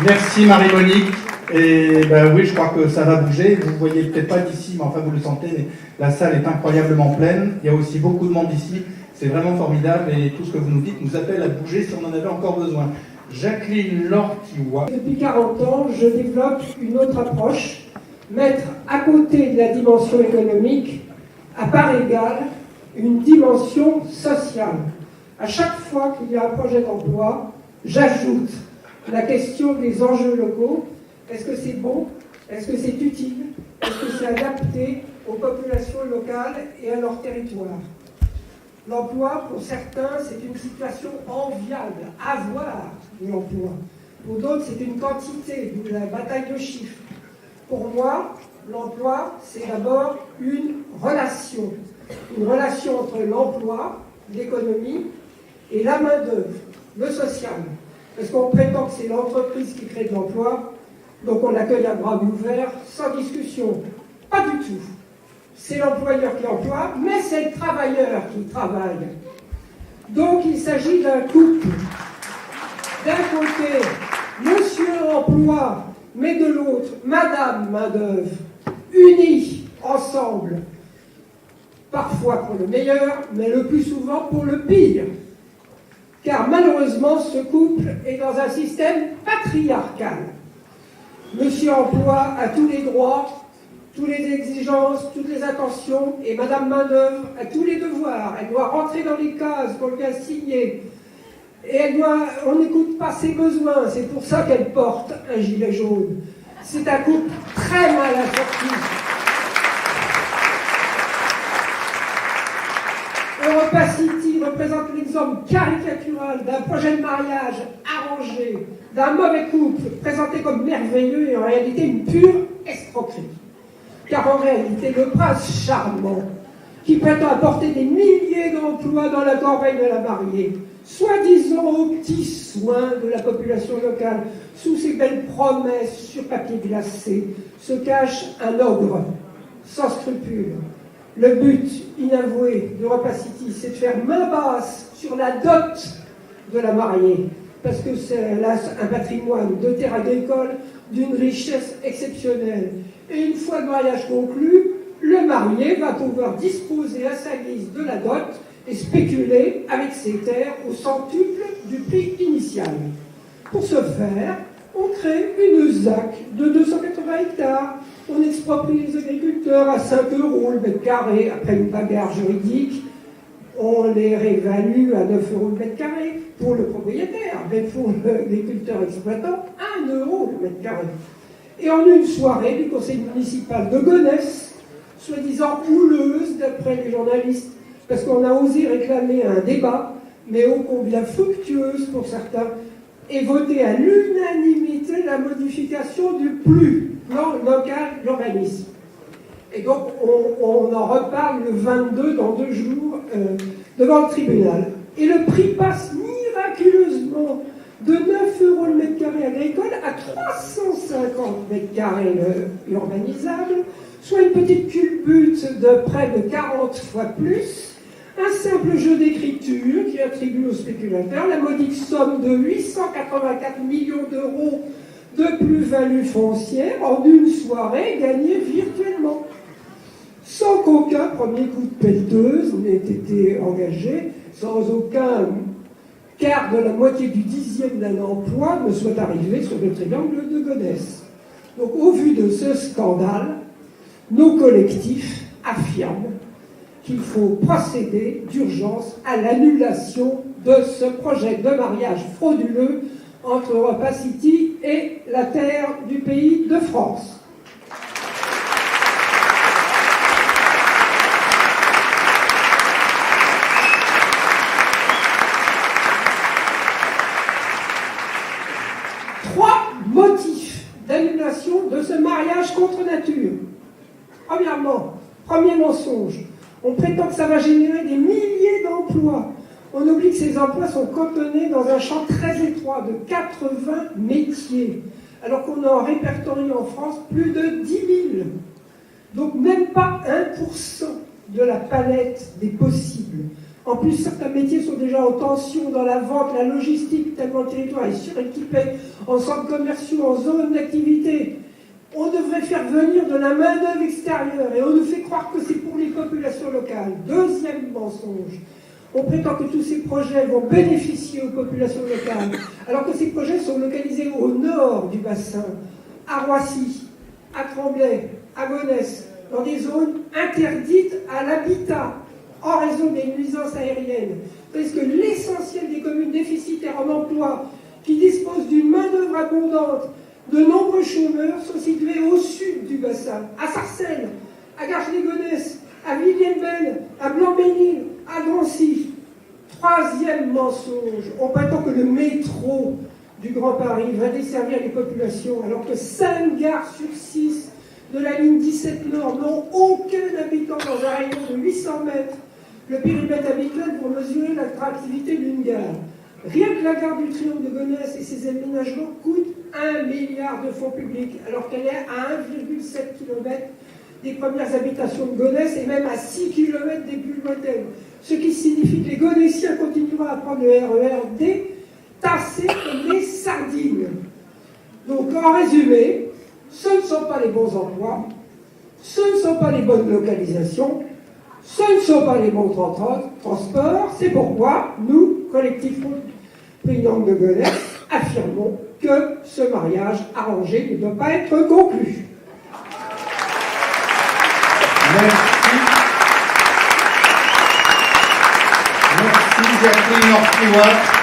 Merci Marie-Monique. Et oui, je crois que ça va bouger. Vous ne voyez peut-être pas d'ici, mais enfin vous le sentez, mais la salle est incroyablement pleine. Il y a aussi beaucoup de monde ici. C'est vraiment formidable et tout ce que vous nous dites nous appelle à bouger si on en avait encore besoin. Jacqueline Lortiois. Depuis 40 ans, je développe une autre approche, mettre à côté de la dimension économique, à part égale, une dimension sociale. À chaque fois qu'il y a un projet d'emploi, j'ajoute la question des enjeux locaux. Est-ce que c'est bon? Est-ce que c'est utile? Est-ce que c'est adapté aux populations locales et à leur territoire? L'emploi, pour certains, c'est une situation enviable, avoir de l'emploi. Pour d'autres, c'est une quantité, d'où la bataille de chiffres. Pour moi, l'emploi, c'est d'abord une relation entre l'emploi, l'économie et la main-d'œuvre, le social. Parce qu'on prétend que c'est l'entreprise qui crée de l'emploi, donc on l'accueille à bras ouverts, sans discussion. Pas du tout. C'est l'employeur qui emploie, mais c'est le travailleur qui travaille. Donc il s'agit d'un couple. D'un côté, monsieur emploi, mais de l'autre, madame main-d'œuvre, unis ensemble, parfois pour le meilleur, mais le plus souvent pour le pire. Car malheureusement, ce couple est dans un système patriarcal. Monsieur emploi a tous les droits, toutes les exigences, toutes les attentions, et madame main-d'œuvre a tous les devoirs. Elle doit rentrer dans les cases qu'on lui a signées. Et on n'écoute pas ses besoins. C'est pour ça qu'elle porte un gilet jaune. C'est un couple très mal assorti. Europa City représente l'exemple caricatural d'un projet de mariage arrangé, d'un mauvais couple présenté comme merveilleux et en réalité une pure escroquerie. Car en réalité, le prince charmant, qui prétend apporter des milliers d'emplois dans la campagne de la mariée, soi-disant aux petits soins de la population locale, sous ces belles promesses sur papier glacé, se cache un ogre, sans scrupules. Le but inavoué d'Europa City, c'est de faire main basse sur la dot de la mariée, parce que c'est là un patrimoine de terres agricoles d'une richesse exceptionnelle. Et une fois le mariage conclu, le marié va pouvoir disposer à sa guise de la dot et spéculer avec ses terres au centuple du prix initial. Pour ce faire, on crée une ZAC de 280 hectares. On exproprie les agriculteurs à 5 € le mètre carré. Après une bagarre juridique, on les réévalue à 9 € le mètre carré pour le propriétaire, mais pour l'agriculteur exploitant, 1 € le mètre carré. Et en une soirée du conseil municipal de Gonesse, soi-disant houleuse d'après les journalistes, parce qu'on a osé réclamer un débat, mais ô combien fructueuse pour certains, et voté à l'unanimité la modification du plus local d'urbanisme. Et donc on en reparle le 22 dans 2 jours devant le tribunal. Et le prix passe miraculeusement de 9 € le mètre carré agricole à 350 mètres carrés urbanisable, soit une petite culbute de près de 40 fois plus, un simple jeu d'écriture qui attribue aux spéculateurs la modique somme de 884 millions d'euros de plus-value foncière en une soirée gagnée virtuellement, sans qu'aucun premier coup de pelleteuse n'ait été engagé, sans aucun quart de la moitié du 10e d'un emploi ne soit arrivé sur le triangle de Gonesse. Donc au vu de ce scandale, nos collectifs affirment qu'il faut procéder d'urgence à l'annulation de ce projet de mariage frauduleux entre Europa City et la terre du pays de France. Trois motifs d'annulation de ce mariage contre nature. Premièrement, premier mensonge, on prétend que ça va générer des milliers d'emplois. On oublie que ces emplois sont cantonnés dans un champ très étroit de 80 métiers, alors qu'on en répertorie en France plus de 10 000. Donc même pas 1% de la palette des possibles. En plus, certains métiers sont déjà en tension dans la vente, la logistique, tellement le territoire est suréquipé en centres commerciaux, en zones d'activité. On devrait faire venir de la main-d'œuvre extérieure et on nous fait croire que c'est pour les populations locales. Deuxième mensonge. On prétend que tous ces projets vont bénéficier aux populations locales, alors que ces projets sont localisés au nord du bassin, à Roissy, à Tremblay, à Gonesse, dans des zones interdites à l'habitat, en raison des nuisances aériennes. Parce que l'essentiel des communes déficitaires en emploi, qui disposent d'une main-d'œuvre abondante, de nombreux chômeurs sont situés au sud du bassin, à Sarcelles, à Garches-les-Gonesse, à Villiers-le-Bel, à Blanc-Ménil, à Drancy. Troisième mensonge, on prétend que le métro du Grand Paris va desservir les populations, alors que 5 gares sur 6 de la ligne 17 Nord n'ont aucun habitant dans un rayon de 800 mètres. Le périmètre habituel pour mesurer l'attractivité d'une gare. Rien que la gare du Triomphe de Gonesse et ses aménagements coûtent 1 milliard de fonds publics, alors qu'elle est à 1,7 km des premières habitations de Gonesse et même à 6 km des plus lointaines. Ce qui signifie que les Gonessiens continueront à prendre le RERD tassés comme des sardines. Donc en résumé, ce ne sont pas les bons emplois, ce ne sont pas les bonnes localisations, ce ne sont pas les bons transports. C'est pourquoi nous, collectif Paysan de Gonesse, affirmons que ce mariage arrangé ne doit pas être conclu. Merci. Merci Jacqueline Ortiwa.